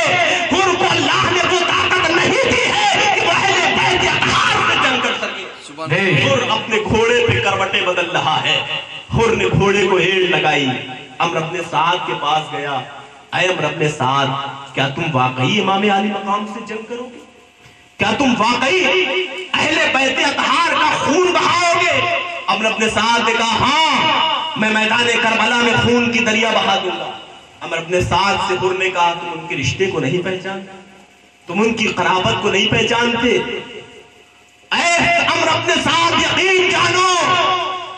حر کو اللہ نے وہ طاقت نہیں دی ہے کہ وہ اہل بیت اطہار سے جنگ کر سکے۔ حر اپنے گھوڑے پہ کروٹیں بدل رہا ہے۔ حر نے گھوڑے کو ہیڑ لگائی، عمرو بن سعد کے پاس گیا، اے عمرو بن سعد کیا تم واقعی امام علی مقام سے جنگ کرو گے؟ کیا تم واقعی اہل بیت اطہار کا خون بہاؤ گے؟ عمرو بن سعد نے کہا ہاں میں میدان کربلا میں خون کی دریا بہا دوں گا۔ عمرو بن سعد سے حر نے کہا تم ان کے رشتے کو نہیں پہچانتے، تم ان کی قرابت کو نہیں پہچانتے؟ اے عمرو بن سعد یقین جانو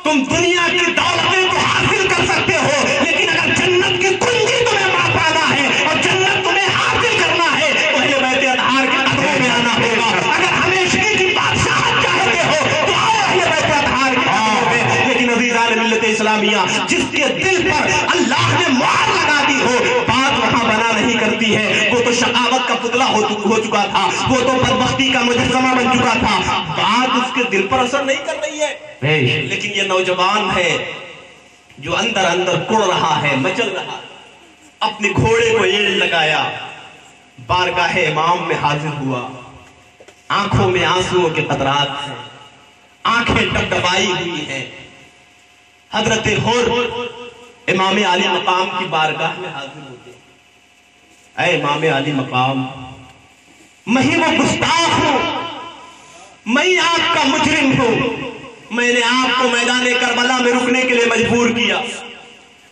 تم دنیا کی دولتیں تو حاصل کر سکتے ہو، لیکن اگر جنت کی کنجی تمہیں پانا ہے اور جنت تمہیں حاصل کرنا ہے تو اہل بیت اطہار کے قدموں میں آنا ہوگا۔ اگر ہمیشگی کی بادشاہت چاہتے ہو تو آؤ اہل بیت اطہار کے قدموں میں۔ لیکن عزیزان ملت اسلامیہ، جس کے دل پر اللہ نے مہر لگا دی ہو، بات وہاں بنا نہیں کرتی ہے۔ وہ تو شقاوت کا پتلا ہو چکا تھا، وہ تو بدبختی کا مجسمہ بن چکا تھا، بات اس کے دل پر اثر نہیں کر رہی ہے۔ لیکن یہ نوجوان ہے جو اندر اندر کڑ رہا ہے، مچل رہا ہے، اپنے گھوڑے کو ایڑ لگایا، بارگاہ امام میں حاضر ہوا، آنکھوں میں آنسوؤں کے قطرات ہیں، آنکھیں ڈبڈبائی ہوئی ہیں۔ حضرت حر امام علی مقام کی بارگاہ میں حاضر ہوتے، اے امام علی مقام میں ہی وہ گستاخ ہوں، میں ہی آپ کا مجرم ہوں، میں نے آپ کو میدان کربلا میں رکنے کے لیے مجبور کیا،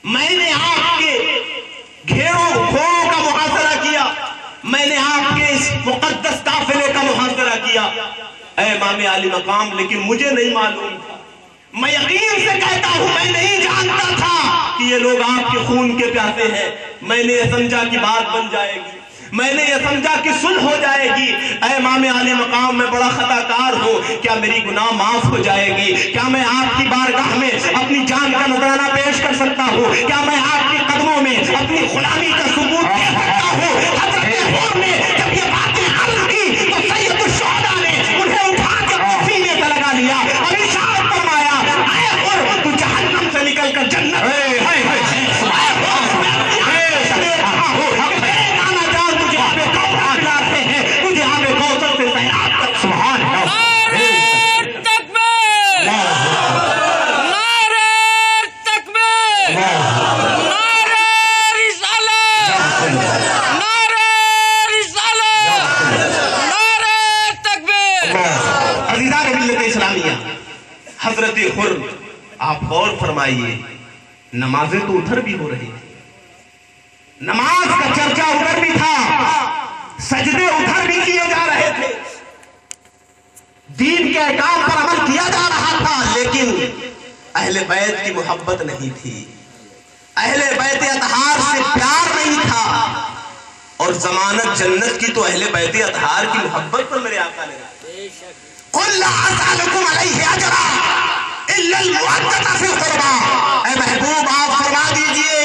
میں نے آپ کے گھوڑوں کا محاصرہ کیا، میں نے آپ کے اس مقدس قافلے کا محاصرہ کیا، اے امام علی مقام لیکن مجھے نہیں معلوم تھا، میں یقین سے کہتا ہوں میں نہیں جانتا تھا کہ یہ لوگ آپ کے خون کے پیاسے ہیں۔ میں نے یہ سمجھا کہ بات بن جائے گی، میں نے یہ سمجھا کہ صلح ہو جائے گی۔ اے امام علی مقام میں بڑا خطا کار ہوں، کیا میری گناہ معاف ہو جائے گی؟ کیا میں آپ کی بارگاہ میں اپنی جان کا نذرانہ پیش کر سکتا ہوں؟ کیا میں آپ کے قدموں میں اپنی غلامی کا ثبوت دے سکتا ہوں؟ حضرت حر نے جب یہ باتیں عرض کی تو سید الشہداء نے انہیں اٹھا کے سینے سے لگا لیا اور ارشاد فرمایا، اے حر تو جہنم سے نکل کر جنت حضرت حر آپ غور فرمائیے، نمازیں تو ادھر بھی ہو رہی تھی، نماز کا چرچا ادھر بھی تھا، سجدے ادھر بھی کیے جا رہے تھے، دین کے احکام پر عمل کیا جا رہا تھا، لیکن اہل بیت کی محبت نہیں تھی، اہل بیت اطہار سے پیار نہیں تھا، اور ضمانت جنت کی تو اہل بیت اطہار کی محبت پر میرے آقا نے قُلْ لَا أَسْأَلُكُمْ عَلَيْهِ أَجْرًا إِلَّا الْمُوَدَّةَ فِي الْقُرْبَىٰ۔ اے محبوب آپ فرما دیجئے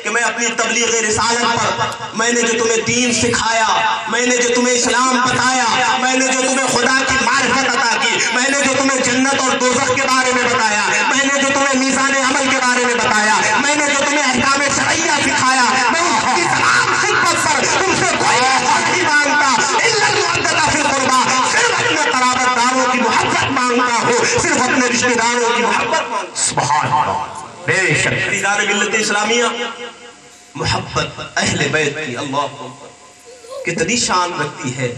کہ میں اپنی تبلیغ رسالت پر، میں نے جو تمہیں دین سکھایا، میں نے جو تمہیں اسلام بتایا، میں نے جو تمہیں خدا کی معرفت عطا کی، میں نے جو تمہیں جنت اور دوزخ کے بارے میں بتایا، میں نے جو تمہیں میزان عمل کے بارے میں بتایا، میں نے جو تمہیں احکام شرعیہ سکھایا، میں اس کی تمام خدمت پر تم سے کوئی حق نہیں مانگتا، الا المودۃ فی القربیٰ، صرف اپنے قرابت داروں کی محبت مانگتا ہوں، صرف اپنے رشتہ داروں کی محبت مانگتا ہوں۔ سبحان اللہ، بے شک دیدار ملت اسلامیہ، محبت اہل بیت کی اللہ کتنی شان رکھتی ہے۔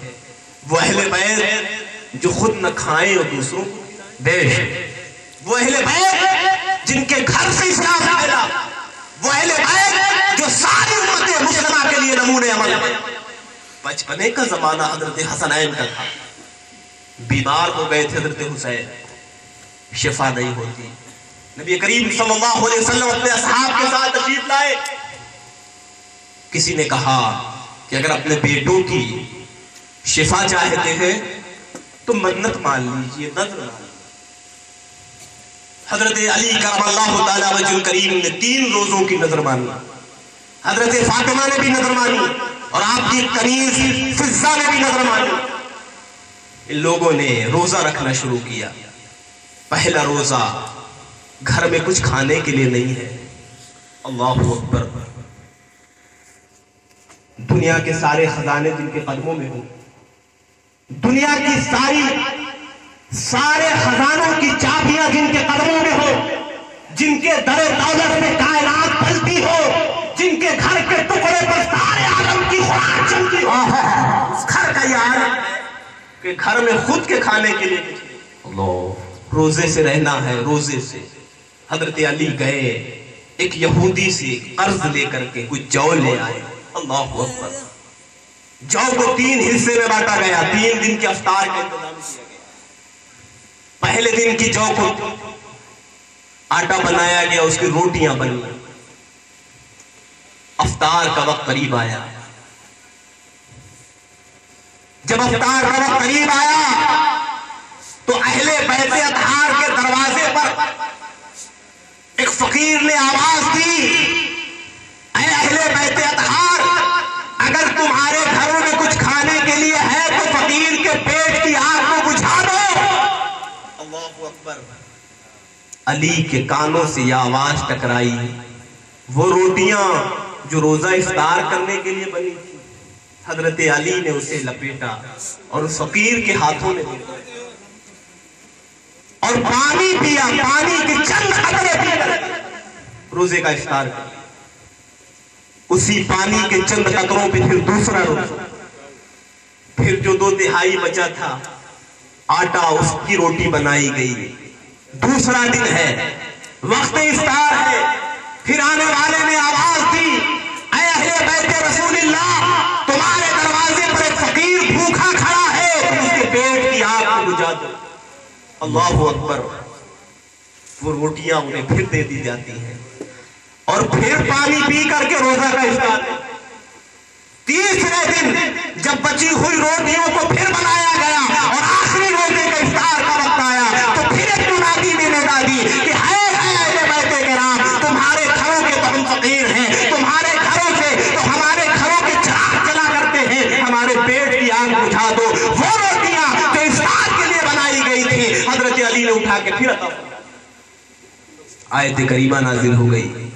وہ اہل بیت جو خود نہ کھائیں اور دوسروں کو، بے شک وہ اہل بیت جن کے گھر سے اسلام پھیلا، وہ اہل بیت جو ساری امت مسلمہ کے لیے نمونے عمل ہے۔ بچپنے کا زمانہ حضرت حسنین کا تھا، بیمار ہو گئے تھے حضرت حسین، شفا نہیں ہوتی، نبی کریم صلی اللہ علیہ وسلم اپنے اصحاب کے ساتھ تشریف لائے، کسی نے کہا کہ اگر اپنے بیٹوں کی شفا چاہتے ہیں تو منت مان لیجئے، نذر مان لیجئے۔ حضرت علی کرم اللہ تعالیٰ وجہ الکریم نے 3 روزوں کی نذر مانی، حضرت فاطمہ نے بھی نذر مانی، اور آپ کی کنیز فضہ نے بھی نذر مانی۔ ان لوگوں نے روزہ رکھنا شروع کیا۔ پہلا روزہ گھر میں کچھ کھانے کے لیے نہیں ہے، اللہ اکبر، دنیا کے سارے خزانے جن کے قدموں میں ہوں، دنیا کی سارے خزانوں کی چابیاں جن کے قدموں میں ہو، جن کے در دولت میں کائنات پھلتی ہو، جن کے گھر کے ٹکڑے پر سارے عالم کی خوراک چلتی ہو، اس گھر کا یہ عالم ہے کہ گھر میں خود کے کھانے کے لیے اللہ روزے سے رہنا ہے۔ روزے سے حضرت علی گئے، ایک یہودی سے قرض لے کر کے کچھ جو لے آئے، اللہ اکبر، جو کو 3 حصے میں بانٹا گیا، 3 دن کے افطار کا انتظام کیا گیا۔ پہلے دن کی جو کو آٹا بنایا گیا، اس کی روٹیاں بنی، افطار کا وقت قریب آیا، جب افطار کا وقت قریب آیا تو اہل بیت اطہار کے دروازے پر ایک فقیر نے آواز دی، اے اہل بیت اطہار، اگر تمہارے گھروں میں کچھ کھانے کے لیے ہے تو فقیر کے پیٹ کی آگ کو بجھا دو۔ اللہ اکبر، علی کے کانوں سے یہ آواز ٹکرائی، وہ روٹیاں جو روزہ افطار کرنے کے لیے بنی تھی، حضرت علی نے اسے لپیٹا اور فقیر کے ہاتھوں میں دیا اور پانی پیا، پانی کے چند قطرے پی کر روزے کا افطار کیا۔ اسی پانی کے چند قطروں پہ پھر دوسرا روزہ، پھر جو 2/3 بچا تھا آٹا، اس کی روٹی بنائی گئی۔ دوسرا دن ہے، وقت افطار ہے، پھر آنے والے نے آواز دی، اے اہل بیت رسول اللہ، تمہارے دروازے پر ایک فقیر بھوکا کھڑا ہے، اس کے پیٹ کی آگ کو بجھا دو۔ اللہ اکبر، وہ روٹیاں انہیں پھر دے دی جاتی ہیں اور پھر پانی پی کر کے روزہ کا افطار۔ تیسرے دن جب بچی ہوئی روٹیوں کو پھر بنایا گیا اور آخری روزے کا افطار کا وقت آیا تو پھر ایک منادی نے ندا دی کہ اے اہل بیت کرام، تمہارے گھروں کے تو ہم فقیر ہیں، تمہارے گھروں سے تو ہمارے گھروں کے چراغ جلا کرتے ہیں، ہمارے پیٹ کی آگ بجھا دو۔ وہ روٹیاں جو افطار کے لیے بنائی گئی تھی حضرت علی نے اٹھا کے پھر عطا فرمائی۔ آیت کریمہ نازل ہو گئی،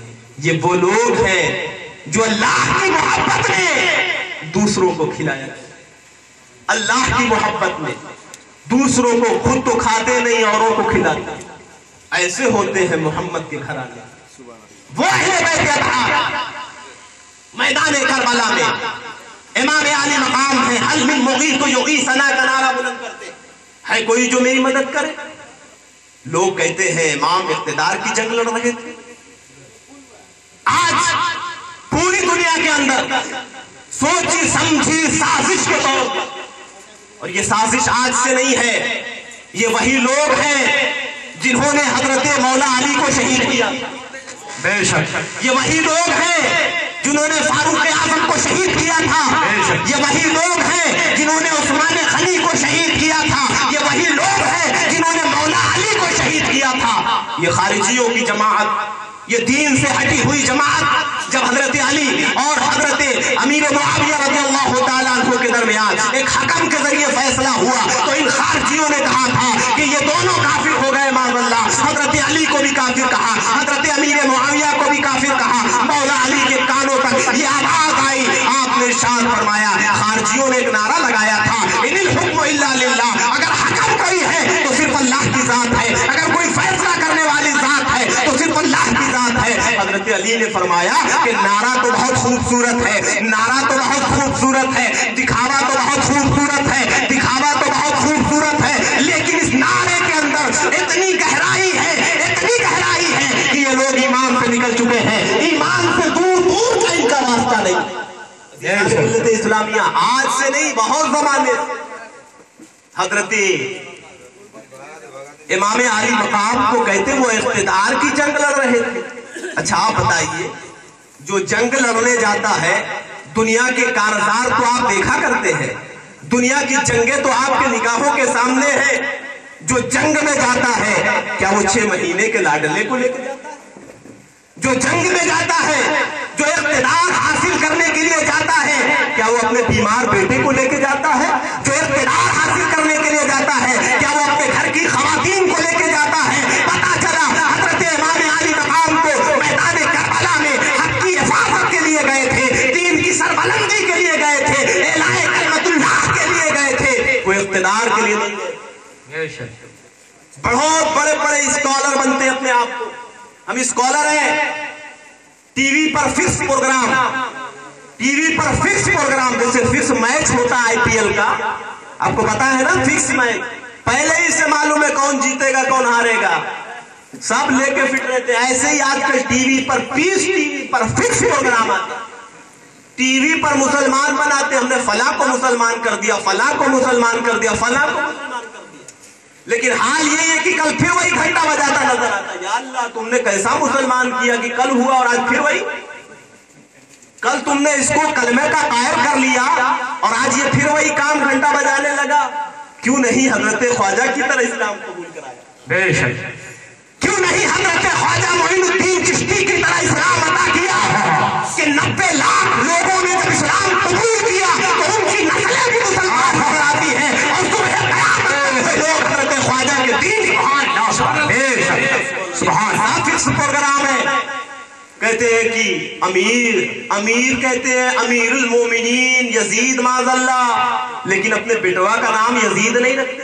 یہ وہ لوگ ہیں جو اللہ کی محبت میں دوسروں کو کھلایا، اللہ کی محبت میں دوسروں کو، خود تو کھاتے نہیں اوروں کو کھلاتے، ایسے ہوتے ہیں محمد کے گھرانے۔ وہ اہل بیت اطہار میدان کربلا میں امام عالی مقام ہے، حل من مغیث یغیثنا کا نعرہ بلند کرتے، ہے کوئی جو میری مدد کرے؟ لوگ کہتے ہیں امام اقتدار کی جنگ لڑ رہے تھے. آج پوری دنیا کے اندر سوچی سمجھی سازش کے طور پر، اور یہ سازش آج سے نہیں ہے، یہ وہی لوگ ہیں جنہوں نے حضرت مولا علی کو شہید کیا. بے شک یہ وہی لوگ ہیں جنہوں نے فاروق اعظم کو شہید کیا تھا. یہ وہی لوگ ہیں جنہوں نے عثمان غنی کو شہید کیا تھا. یہ وہی لوگ ہیں جنہوں نے مولا علی کو شہید کیا تھا. یہ خارجیوں کی جماعت، یہ دین سے ہٹی ہوئی جماعت، جب حضرت علی اور حضرت امیر معاویہ رضی اللہ تعالیٰ عنہ کے درمیان ایک حکم کے ذریعے فیصلہ ہوا تو ان خارجیوں نے کہا تھا کہ یہ دونوں کافر ہو گئے معاذ اللہ. حضرت علی کو بھی کافر کہا، حضرت امیر معاویہ کو بھی کافر کہا. مولا علی کے کانوں تک یہ آواز آئی. آپ نے ارشاد فرمایا، خارجیوں نے ایک نعرہ لگایا تھا، ان الحکم الا للہ. اگر حکم کوئی ہے تو صرف اللہ کی ذات ہے، اگر کوئی فیصلہ کرنے والی ذات ہے تو صرف اللہ کی ذات ہے. حضرت علی نے فرمایا کہ نعرہ تو بہت خوبصورت ہے، نعرہ تو بہت خوبصورت ہے، دکھاوا تو بہت خوبصورت ہے، دکھاوا تو بہت خوبصورت ہے، لیکن اس نعرے کے اندر اتنی گہرائی ہے، اتنی گہرائی ہے کہ یہ لوگ ایمان سے نکل چکے ہیں. ایمان سے دور دور کا ان کا واسطہ نہیں. ملت اسلامیہ آج سے نہیں، بہت زمانے سے حضرت امام علی مقام کو کہتے وہ اقتدار کی جنگ لڑ رہے تھے. اچھا آپ بتائیے، جو جنگ لڑنے جاتا ہے، دنیا کے کارزار تو آپ دیکھا کرتے ہیں، دنیا کی جنگیں تو آپ کے نگاہوں کے سامنے ہیں. جو جنگ میں جاتا ہے کیا وہ 6 مہینے کے لاڈلے کو لے کے جاتا ہے؟ جو جنگ میں جاتا ہے، جو اقتدار حاصل کرنے کے لیے جاتا ہے، کیا وہ اپنے بیمار بیٹے کو لے کے جاتا ہے؟ جو اقتدار حاصل کرنے کے لیے جاتا ہے، کیا وہ اپنے گھر کی خواتین کو لے کے جاتا ہے؟ پتا چلا حضرت امام علی مقام کو میدان کربلا میں حق کی حفاظت کے لیے گئے تھے، دین کی سربلندی کے لیے گئے تھے، اعلان کلمت اللہ کے لیے گئے تھے، کوئی اقتدار کے لیے نہیں گئے. بہت بڑے بڑے اسکالر بنتے اپنے آپ کو. ہم اسکالر ہیں. ٹی وی پر فکس پروگرام، جیسے فکس میچ ہوتا ہے IPL کا، آپ کو پتا ہے نا، فکس میچ پہلے ہی سے معلوم ہے کون جیتے گا کون ہارے گا، سب لے کے فٹ رہتے ہیں. ایسے ہی آج کل ٹی وی پر فکس پروگرام آتے. ٹی وی پر مسلمان بناتے، ہم نے فلاں کو مسلمان کر دیا، فلاں کو مسلمان کر دیا، فلاں کو مسلمان کر دیا. لیکن حال یہ ہے کہ کل پھر وہی گھنٹہ بجاتا نظر آتا ہے. یا اللہ تم نے کیسا مسلمان کیا کہ کل ہوا اور آج پھر وہی. کل تم نے اس کو کلمے کا قائل کر لیا اور آج یہ پھر وہی کام گھنٹہ بجانے لگا. کیوں نہیں حضرت خواجہ کی طرح اسلام قبول کرایا؟ بے شک. کیوں نہیں حضرت خواجہ معین الدین چشتی کی طرح اسلام عطا کیا کہ 90 لاکھ لوگوں نے جب اسلام قبول کیا تو ان کی نسلیں بھی مسلمان ہو جاتی ہیں اور صبح قیامت لوگ حضرت خواجہ کے دین سبحان اللہ. فکس پروگرام ہے. کہتے ہیں کہ امیر کہتے ہیں امیر المومنین یزید معاذ اللہ، لیکن اپنے بیٹوا کا نام یزید نہیں رکھتے.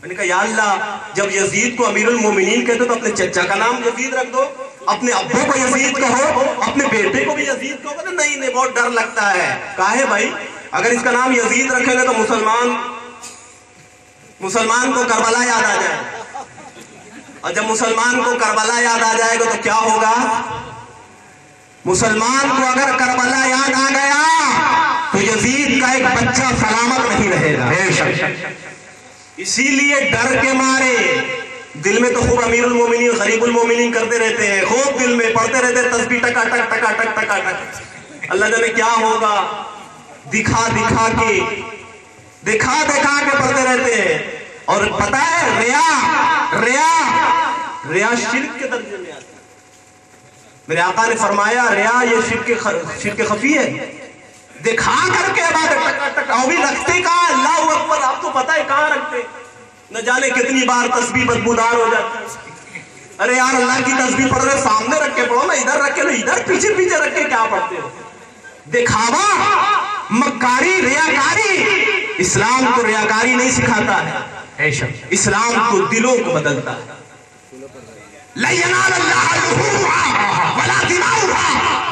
میں نے کہا یا اللہ، جب یزید کو امیر المومنین کہتے تو اپنے چچا کا نام یزید رکھ دو، اپنے ابو کو یزید کہو، اپنے بیٹے کو بھی یزید کہو. نہیں بہت ڈر لگتا ہے. کہا بھائی اگر اس کا نام یزید رکھیں گے تو مسلمان کو کربلا یاد آ جائے، اور جب مسلمان کو کربلا یاد آ جائے گا تو کیا ہوگا؟ مسلمان کو اگر کربلا یاد آ گیا تو یزید کا ایک بچہ سلامت نہیں رہے گا. اسی لیے ڈر کے مارے دل میں تو خوب امیر المومنین غریب المومنین کرتے رہتے ہیں، خوب دل میں پڑھتے رہتے ہیں تسبیح ٹکا ٹک ٹکا ٹک ٹکا ٹک. اللہ جانے کیا ہوگا، دکھا کے پڑھتے رہتے ہیں. اور پتہ ہے ریا شرک کے درجے میں آتا ہے. میرے آقا نے فرمایا ریا یہ شرک خفی ہے. دکھا کر کے عبادت اور بھی رکھتے کہاں؟ اللہ اکبر. آپ کو پتہ ہے کہاں رکھتے؟ نہ جانے کتنی بار تسبیح بدبودار ہو جاتی ہے. ارے یار اللہ کی تسبیح پڑھ رہے سامنے رکھ کے پڑھو نا، ادھر رکھ کے نا ادھر، پیچھے رکھ کے کیا پڑھتے ہو؟ دکھاوا، مکاری، ریاکاری. اسلام کو ریاکاری نہیں سکھاتا ہے، اسلام تو دلوں کو بدلتا ہے. لَن يَنَالَ اللَّهَ لُحُومُهَا وَلَا دِمَاؤُهَا